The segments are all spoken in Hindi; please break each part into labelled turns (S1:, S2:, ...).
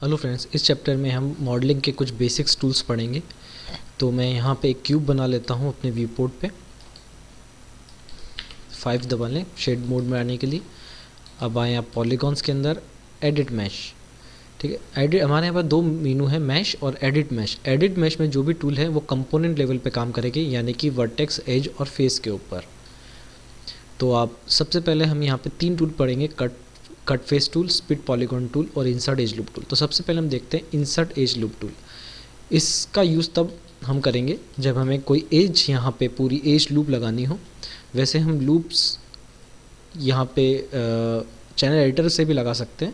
S1: हेलो फ्रेंड्स, इस चैप्टर में हम मॉडलिंग के कुछ बेसिक्स टूल्स पढ़ेंगे। तो मैं यहाँ पे एक क्यूब बना लेता हूँ अपने व्यू पोर्ट पे। 5 दबा लें शेड मोड में आने के लिए। अब आए आप पॉलीगॉन्स के अंदर, एडिट मैश। ठीक है, एडिट हमारे यहाँ पर दो मेनू है, मैश और एडिट मैश। एडिट मैश में जो भी टूल है वो कंपोनेंट लेवल पे काम करेगी, यानी कि वर्टेक्स, एज और फेस के ऊपर। तो आप सबसे पहले हम यहाँ पे 3 टूल पढ़ेंगे, cut face tool, split polygon tool और इंसर्ट एज लूप टूल। तो सबसे पहले हम देखते हैं इंसर्ट एज लूप टूल। इसका यूज़ तब हम करेंगे जब हमें कोई एज यहाँ पे पूरी एज लूप लगानी हो। वैसे हम लूप्स यहाँ पे चैनल एडिटर से भी लगा सकते हैं।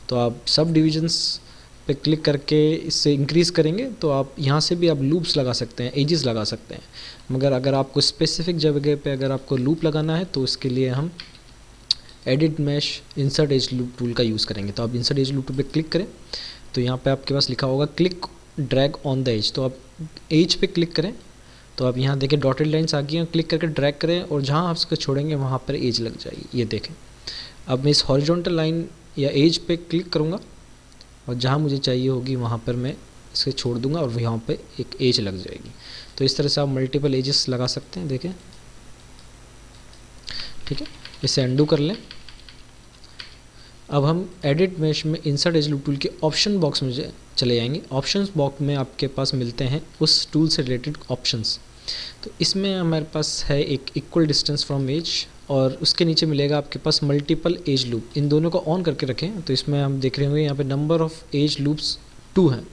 S1: तो आप सब डिविजन्स पे क्लिक करके इससे इंक्रीज़ करेंगे तो आप यहाँ से भी आप लूप्स लगा सकते हैं, एजेस लगा सकते हैं। मगर अगर आपको स्पेसिफिक जगह पे अगर आपको लूप लगाना है तो इसके लिए हम edit mesh insert edge loop tool का यूज़ करेंगे। तो आप इंसर्ट एज लूप टूल पे क्लिक करें तो यहाँ पे आपके पास लिखा होगा click drag on the edge. तो आप एज पे क्लिक करें तो आप यहाँ देखें डॉटेड लाइन्स आ गई हैं, क्लिक करके ड्रैग करें और जहाँ आप इसको छोड़ेंगे वहाँ पर एज लग जाएगी। ये देखें, अब मैं इस हॉरिजॉन्टल लाइन या एज पे क्लिक करूँगा और जहाँ मुझे चाहिए होगी वहाँ पर मैं इसे छोड़ दूँगा और यहाँ पे एक एज लग जाएगी। तो इस तरह से आप मल्टीपल एजेस लगा सकते हैं। देखें, ठीक है, इसे अंडू कर लें। अब हम एडिट मैश में इंसर्ट एज लूप टूल के ऑप्शन बॉक्स में चले जाएंगे। ऑप्शंस बॉक्स में आपके पास मिलते हैं उस टूल से रिलेटेड ऑप्शंस। तो इसमें हमारे पास है एक इक्वल डिस्टेंस फ्रॉम एज और उसके नीचे मिलेगा आपके पास मल्टीपल एज लूप। इन दोनों को ऑन करके रखें तो इसमें हम देख रहे होंगे यहाँ पे नंबर ऑफ़ एज लूप्स 2 हैं।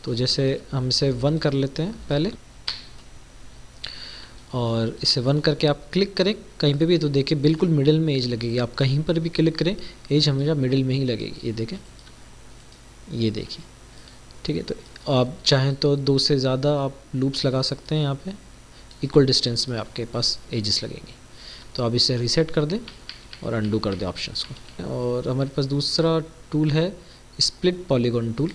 S1: तो जैसे हम इसे 1 कर लेते हैं पहले और इसे 1 करके आप क्लिक करें कहीं पे भी तो देखिए बिल्कुल मिडिल में एज लगेगी। आप कहीं पर भी क्लिक करें एज हमेशा मिडिल में ही लगेगी। ये देखें, ये देखिए, ठीक है। तो आप चाहें तो 2 से ज़्यादा आप लूप्स लगा सकते हैं। यहाँ पे इक्वल डिस्टेंस में आपके पास एजेस लगेंगे। तो आप इसे रीसेट कर दें और अंडू कर दें ऑप्शंस को। और हमारे पास दूसरा टूल है स्प्लिट पॉलीगॉन टूल।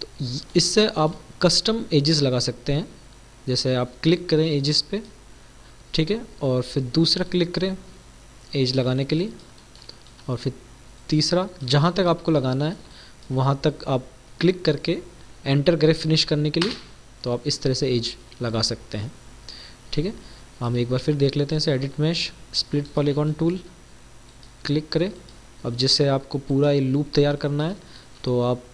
S1: तो इससे आप कस्टम एजेस लगा सकते हैं। जैसे आप क्लिक करें एजेस पे, ठीक है, और फिर दूसरा क्लिक करें एज लगाने के लिए और फिर तीसरा जहाँ तक आपको लगाना है वहाँ तक आप क्लिक करके एंटर करें फिनिश करने के लिए। तो आप इस तरह से एज लगा सकते हैं। ठीक है, हम एक बार फिर देख लेते हैं इसे। Edit mesh, split polygon tool, click करें। अब जिससे आपको पूरा ये लूप तैयार करना है तो आप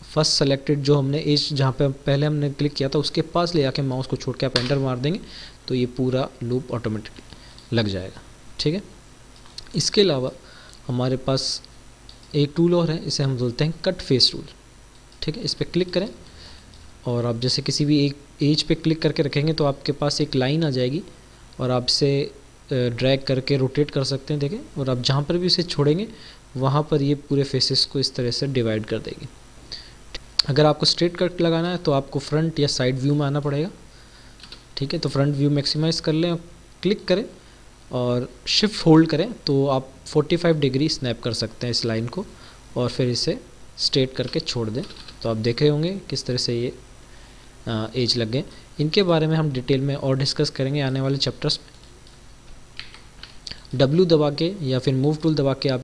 S1: फर्स्ट सेलेक्टेड जो हमने एज जहाँ पे पहले हमने क्लिक किया था उसके पास ले जाके माउस को छोड़ के आप एंटर मार देंगे तो ये पूरा लूप ऑटोमेटिकली लग जाएगा। ठीक है, इसके अलावा हमारे पास एक टूल और है, इसे हम बोलते हैं कट फेस टूल। ठीक है, इस पर क्लिक करें और आप जैसे किसी भी एक एज पे क्लिक करके रखेंगे तो आपके पास एक लाइन आ जाएगी और आप इसे ड्रैग करके रोटेट कर सकते हैं। देखें, और आप जहाँ पर भी इसे छोड़ेंगे वहाँ पर ये पूरे फेसेस को इस तरह से डिवाइड कर देगी। अगर आपको स्ट्रेट कट लगाना है तो आपको फ्रंट या साइड व्यू में आना पड़ेगा। ठीक है, तो फ्रंट व्यू मैक्सिमाइज़ कर लें और क्लिक करें और शिफ्ट होल्ड करें तो आप 45 डिग्री स्नैप कर सकते हैं इस लाइन को और फिर इसे स्ट्रेट करके छोड़ दें। तो आप देख रहे होंगे किस तरह से ये एज लग गए। इनके बारे में हम डिटेल में और डिस्कस करेंगे आने वाले चैप्टर्स में। W दबा के या फिर मूव टूल दबा के आप